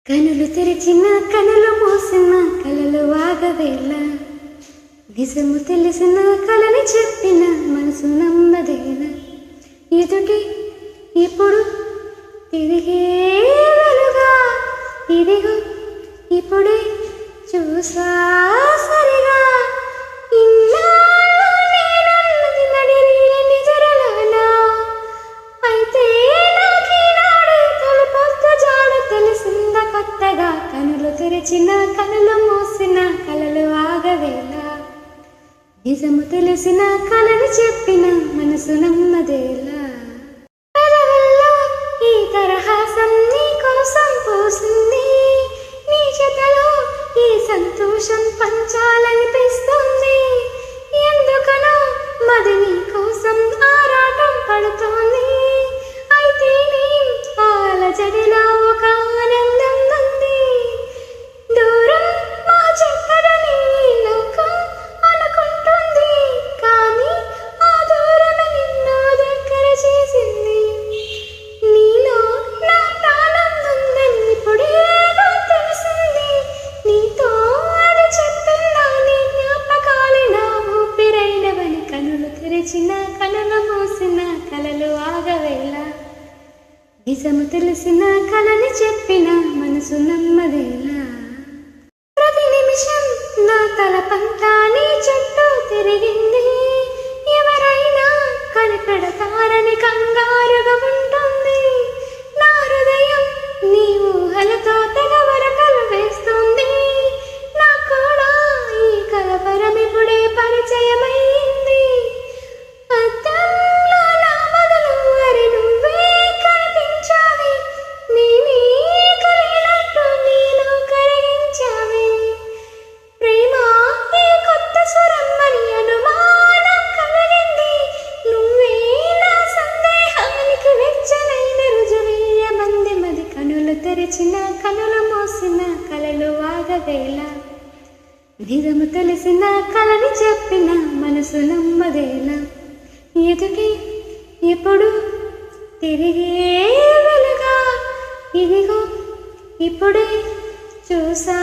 కనులు తెరిచిన కనులు మూసిన కలలు వాగవేళ నిజము తెలిసిన కలని చెప్పిన మనసు నమ్మదేనా ఎదుటి ఇప్పుడు తిరిగే వెలుగా ఇదిగో ఇప్పుడే చూసా సరిగా కనులు తెరిచిన కనులు మూసిన కలలు ఆగవేళ నిజము తెలిసిన కలని చెప్పిన మనసు నమ్మదేలా ఈ తరహాసం నీ కోసం పోసింది నీ చేతలో ఈ సంతోషం పంచాలనిపిస్తుంది ఎందుకనో మది నీ కోసం ఆరాటం పడుతోంది అయితే నీ పాల జడిలో ఒక ఆనందం కనులు మూసిన కలలు ఆగవేళ నిజము తెలిసిన కలని చెప్పిన మనసు నమ్మదేలా ప్రతి నిమిషం నా తలపంతా నీ చుట్టూ తిరిగింది ఎవరైనా కనిపెడతారని కంగారుగా ఉంటుంది నా హృదయం నీ ఊహలతో తెగ వరకలు వేస్తుంది నా కూడా ఈ కలవరం ఇప్పుడే పరిచయమైంది తెరిచిన కనులు మూసిన కలలు ఆగవేళ నిజము తెలిసిన కలని చెప్పిన మనసు నమ్మదేలా ఎదుటి ఇప్పుడు తిరిగే వెలుగా ఇదిగో ఇప్పుడే చూసా